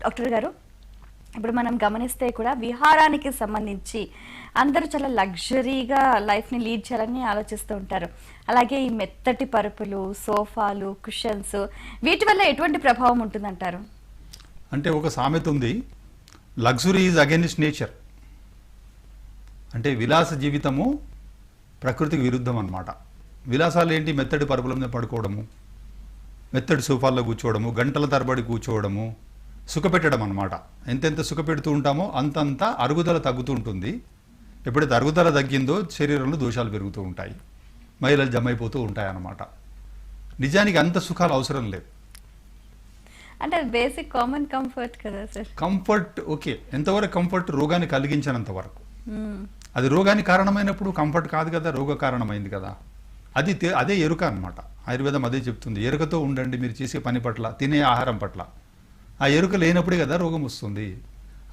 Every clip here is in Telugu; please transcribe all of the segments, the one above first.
డాక్టర్ గారు, ఇప్పుడు మనం గమనిస్తే కూడా విహారానికి సంబంధించి అందరూ చాలా లగ్జరీగా లైఫ్ని లీడ్ చేయాలని ఆలోచిస్తూ ఉంటారు. అలాగే ఈ మెత్తటి పరుపులు, సోఫాలు, కుషన్స్ వీటి వల్ల ఎటువంటి ప్రభావం ఉంటుందంటారు? అంటే ఒక సామెత ఉంది, లగ్జరీ ఈజ్ అగైన్స్ట్ నేచర్. అంటే విలాస జీవితము ప్రకృతికి విరుద్ధం అన్నమాట. విలాసాలు ఏంటి? మెత్తటి పరుపుల మీద పడుకోవడము, మెత్తటి సోఫాల్లో కూర్చోవడము, గంటల తరబడి కూర్చోవడము, సుఖపెట్టడం అన్నమాట. ఎంతెంత సుఖపెడుతూ ఉంటామో అంతంత అరుగుదల తగ్గుతూ ఉంటుంది. ఎప్పుడైతే అరుగుదల తగ్గిందో శరీరంలో దోషాలు పెరుగుతూ ఉంటాయి, మైలలు జమ అయిపోతూ ఉంటాయి అన్నమాట. నిజానికి అంత సుఖాలు అవసరం లేదు. అంటే బేసిక్ కామన్ కంఫర్ట్ కదా సార్. కంఫర్ట్ ఓకే, ఎంతవరకు కంఫర్ట్? రోగాన్ని కలిగించినంత వరకు. అది రోగానికి కారణమైనప్పుడు కంఫర్ట్ కాదు కదా, రోగ కారణమైంది కదా. అదే ఎరుక అన్నమాట. ఆయుర్వేదం అదే చెప్తుంది, ఎరుకతో ఉండండి మీరు చేసే పని పట్ల, తినే ఆహారం పట్ల. ఆ ఎరుక లేనప్పుడే కదా రోగం వస్తుంది.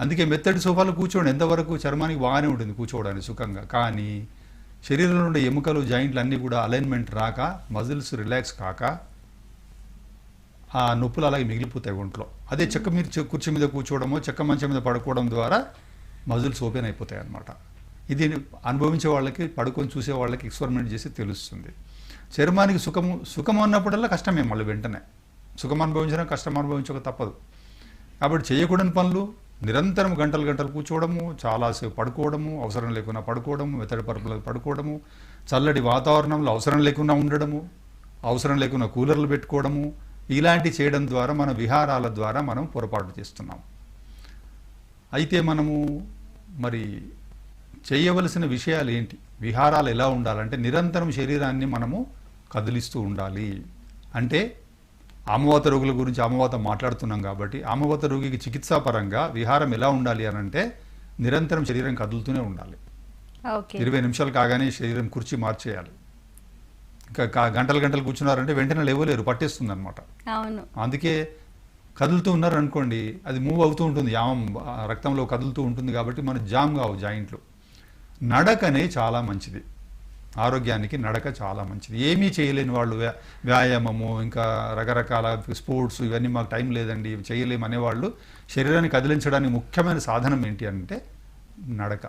అందుకే మెత్తటి సోఫాలు కూర్చోండి, ఎంతవరకు చర్మానికి బాగానే ఉంటుంది కూర్చోవడానికి సుఖంగా. కానీ శరీరంలో ఉండే ఎముకలు, జాయింట్లు అన్నీ కూడా అలైన్మెంట్ రాక, మజిల్స్ రిలాక్స్ కాక ఆ నొప్పులు అలాగే మిగిలిపోతాయి ఒంట్లో. అదే మీరు కుర్చీ మీద కూర్చోవడమో, చెక్క మంచం మీద పడుకోవడం ద్వారా మజిల్స్ ఓపెన్ అయిపోతాయి అన్నమాట. ఇది అనుభవించే వాళ్ళకి, పడుకొని చూసే వాళ్ళకి ఎక్స్పెరిమెంట్ చేసి తెలుస్తుంది. చర్మానికి సుఖము అన్నప్పుడల్లా కష్టమే, మళ్ళీ వెంటనే సుఖం అనుభవించడం, కష్టం అనుభవించక తప్పదు. కాబట్టి చేయకూడని పనులు, నిరంతరం గంటలు గంటలు కూర్చోవడము, చాలాసేపు పడుకోవడము, అవసరం లేకుండా పడుకోవడము, మెత్తడి పరుపులకు పడుకోవడము, చల్లటి వాతావరణంలో అవసరం లేకుండా ఉండడము, అవసరం లేకుండా కూలర్లు పెట్టుకోవడము, ఇలాంటి చేయడం ద్వారా మన విహారాల ద్వారా మనం పొరపాటు చేస్తున్నాం. అయితే మనము మరి చేయవలసిన విషయాలు ఏంటి? విహారాలు ఎలా ఉండాలంటే నిరంతరం శరీరాన్ని మనము కదిలిస్తూ ఉండాలి. అంటే ఆమవాత రోగుల గురించి ఆమవాత మాట్లాడుతున్నాం కాబట్టి ఆమవాత రోగికి చికిత్సాపరంగా విహారం ఎలా ఉండాలి అని అంటే నిరంతరం శరీరం కదులుతూనే ఉండాలి. 20 నిమిషాలు కాగానే శరీరం కుర్చీ మార్చేయాలి. ఇంకా గంటలు గంటలు కూర్చున్నారంటే వెంటనే లేవలేరు, పట్టేస్తుంది అనమాట. అందుకే కదులుతూ ఉన్నారు అనుకోండి, అది మూవ్ అవుతూ ఉంటుంది, యామం రక్తంలో కదులుతూ ఉంటుంది కాబట్టి మన జామ్ కావు జాయింట్లు. నడకనే చాలా మంచిది, ఆరోగ్యానికి నడక చాలా మంచిది. ఏమీ చేయలేని వాళ్ళు, వ్యాయామము ఇంకా రకరకాల స్పోర్ట్స్ ఇవన్నీ మాకు టైం లేదండి చేయలేము అనేవాళ్ళు శరీరాన్ని కదిలించడానికి ముఖ్యమైన సాధనం ఏంటి అంటే నడక.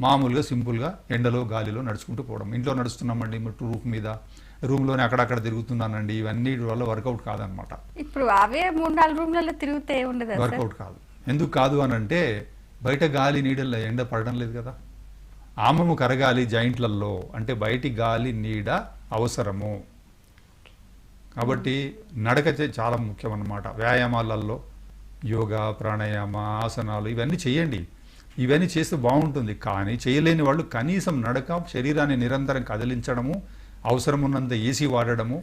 మామూలుగా సింపుల్గా ఎండలో గాలిలో నడుచుకుంటూ పోవడం. ఇంట్లో నడుస్తున్నామండి రూఫ్ మీద, రూమ్లోనే అక్కడక్కడ తిరుగుతున్నానండి, ఇవన్నీ వల్ల వర్కౌట్ కాదనమాట. ఇప్పుడు అవే 3-4 రూమ్లలో తిరిగితే ఉండదు, వర్కౌట్ కాదు. ఎందుకు కాదు అని అంటే బయట గాలి నీడల్లో ఎండ పడడం లేదు కదా. ఆమము కరగాలి జాయింట్లలో అంటే బయటి గాలి నీడ అవసరము. కాబట్టి నడక చాలా ముఖ్యం అన్నమాట. వ్యాయామాలలో యోగా, ప్రాణాయామ, ఆసనాలు ఇవన్నీ చేయండి. ఇవన్నీ చేస్తే బాగుంటుంది. కానీ చేయలేని వాళ్ళు కనీసం నడక, శరీరాన్ని నిరంతరం కదిలించడము, అవసరం ఉన్నంత ఏసీ వాడడము,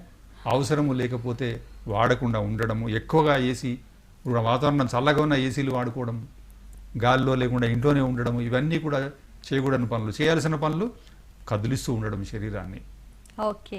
అవసరము లేకపోతే వాడకుండా ఉండడము, ఎక్కువగా ఏసీ వాతావరణం చల్లగా ఉన్న ఏసీలు వాడుకోవడం, గాలిలో లేకుండా ఇంట్లోనే ఉండడము, ఇవన్నీ కూడా చేయకూడని పనులు. చేయాల్సిన పనులు కదిలిస్తూ ఉండడం శరీరాన్ని. ఓకే.